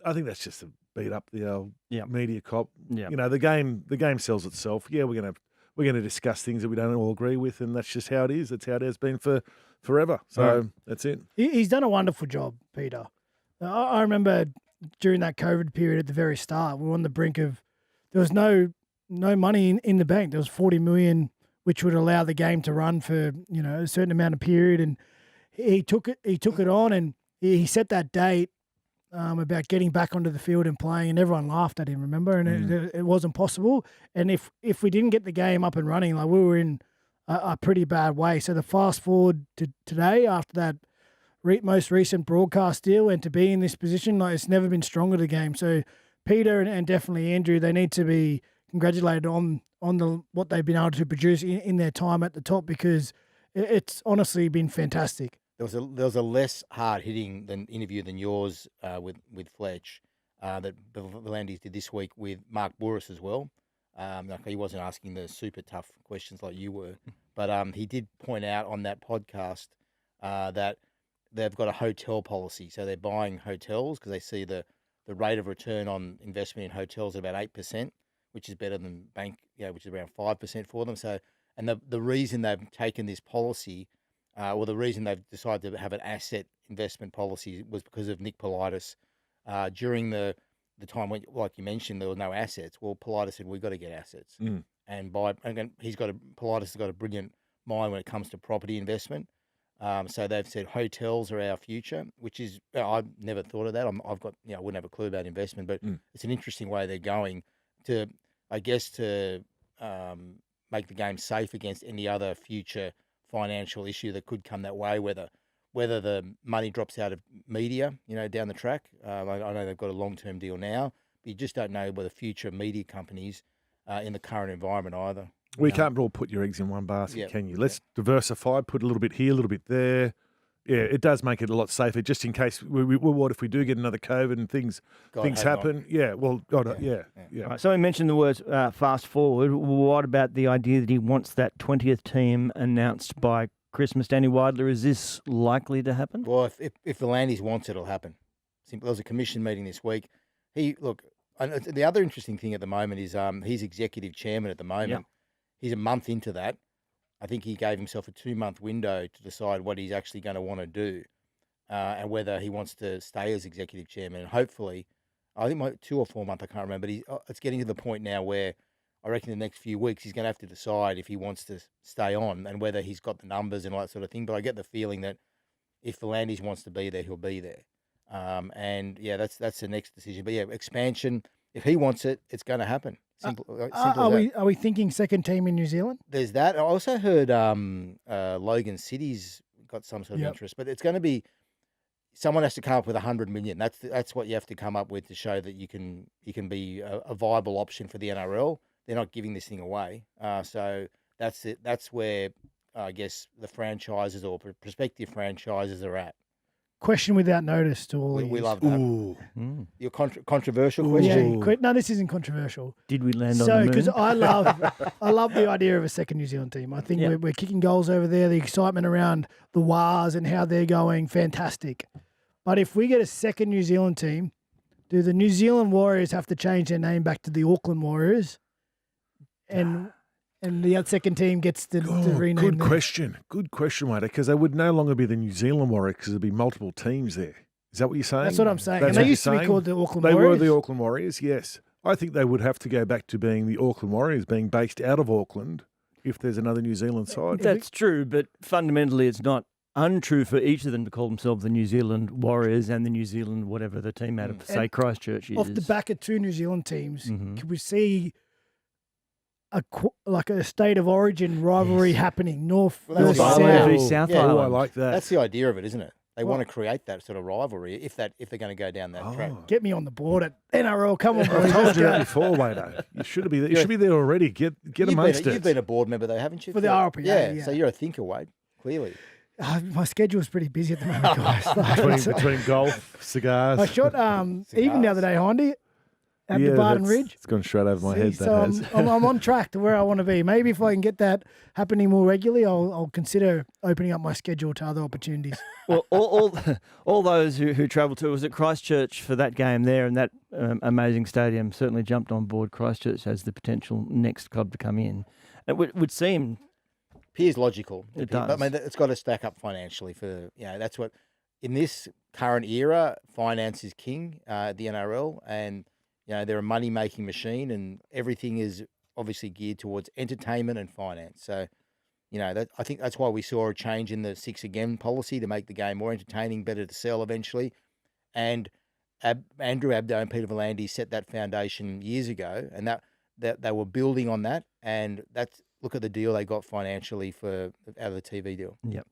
that's just to beat up the old media cop. Yeah. You know, the game sells itself. Yeah, we're gonna discuss things that we don't all agree with, and that's just how it is. That's how it has been for forever. So that's it. He's done a wonderful job, Peter. I remember during that COVID period at the very start, we were on the brink of there was no money in the bank. There was 40 million, which would allow the game to run for a certain amount of period, and he took it on, and he set that date about getting back onto the field and playing, and everyone laughed at him. Remember, and it wasn't possible. And if we didn't get the game up and running, like we were in a pretty bad way. So the fast forward to today, after that most recent broadcast deal, and to be in this position, like it's never been stronger, the game. So Peter and definitely Andrew, they need to be congratulated on what they've been able to produce in their time at the top, because it's honestly been fantastic. There was a less hard hitting interview than yours with Fletch that the Landis did this week with Mark Bouris as well. Like he wasn't asking the super tough questions like you were, but he did point out on that podcast that they've got a hotel policy, so they're buying hotels because they see the rate of return on investment in hotels at about 8%, which is better than bank, which is around 5% for them. So, and the reason they've taken this policy. The reason they've decided to have an asset investment policy was because of Nick Politis. During the time when, like you mentioned, there were no assets. Well, Politis said, we've got to get assets. And Politis has got a brilliant mind when it comes to property investment. So they've said hotels are our future, which is, I've never thought of that. I wouldn't have a clue about investment, but it's an interesting way they're going to make the game safe against any other future financial issue that could come that way, whether the money drops out of media, down the track. I know they've got a long-term deal now, but you just don't know whether future media companies in the current environment either. We can't all put your eggs in one basket, can you? Let's diversify, put a little bit here, a little bit there. Yeah, it does make it a lot safer, just in case. What if we do get another COVID and things happen? Not. Yeah, well, yeah. Right, so he mentioned the words fast forward. What about the idea that he wants that 20th team announced by Christmas? Danny Weidler, is this likely to happen? Well, if the Landis wants it, it'll happen. Simple. There was a commission meeting this week. The other interesting thing at the moment is he's executive chairman at the moment. Yep. He's a month into that. I think he gave himself a 2-month window to decide what he's actually going to want to do and whether he wants to stay as executive chairman. And hopefully, I think 2 or 4 months, I can't remember, but it's getting to the point now where I reckon the next few weeks he's going to have to decide if he wants to stay on and whether he's got the numbers and all that sort of thing. But I get the feeling that if the Landis wants to be there, he'll be there. That's the next decision. But expansion, if he wants it, it's going to happen. Simple Are we thinking second team in New Zealand? There's that. I also heard Logan City's got some sort of interest, but it's going to be someone has to come up with 100 million. That's what you have to come up with to show that you can be a viable option for the NRL. They're not giving this thing away, so that's it. That's where I guess the franchises or prospective franchises are at. Question without notice to all we love that. Ooh. Your controversial question? Yeah, no, this isn't controversial. Did we land on the So, moon? because I love the idea of a second New Zealand team. I think we're kicking goals over there. The excitement around the Wars and how they're going, fantastic. But if we get a second New Zealand team, do the New Zealand Warriors have to change their name back to the Auckland Warriors? And the second team gets to rename Good them? question, mate, because they would no longer be the New Zealand Warriors because there'd be multiple teams there. Is that what you're saying? That's what I'm saying. That's And what they used you're to be saying? called the Auckland They Warriors. were the Auckland Warriors, yes. I think they would have to go back to being the Auckland Warriors, being based out of Auckland, if there's another New Zealand side. That's true, but fundamentally it's not untrue for each of them to call themselves the New Zealand Warriors and the New Zealand whatever the team out of, say, Christchurch is. Off the back of two New Zealand teams, could we see a state of origin rivalry happening? North versus South Oh, Island. I like that. That's the idea of it, isn't it? They want to create that sort of rivalry if they're going to go down that track. Get me on the board at NRL. Come on, I boys. told Let's you that go. before, Wado. You should be there. You should be there already. Get amongst it. You've been a board member though, haven't you? For the RLPA, yeah. So you're a thinker, Wade. Clearly. My schedule's pretty busy at the moment, guys. between golf, cigars. I shot even the other day, Hindy, at the Barton Ridge. It's gone straight over my head. So That has. I'm on track to where I want to be. Maybe if I can get that happening more regularly, I'll consider opening up my schedule to other opportunities. Well, all those who travelled to, was at Christchurch for that game there, and that amazing stadium certainly jumped on board Christchurch as the potential next club to come in. It would seem... Appears logical. It But, does. I mean, it's got to stack up financially for, that's what, in this current era, finance is king at the NRL, and, they're a money-making machine, and everything is obviously geared towards entertainment and finance. So, I think that's why we saw a change in the 6 again policy to make the game more entertaining, better to sell eventually. And Andrew Abdo and Peter V'landys set that foundation years ago, and that they were building on that, and look at the deal they got financially out of the TV deal. Yep.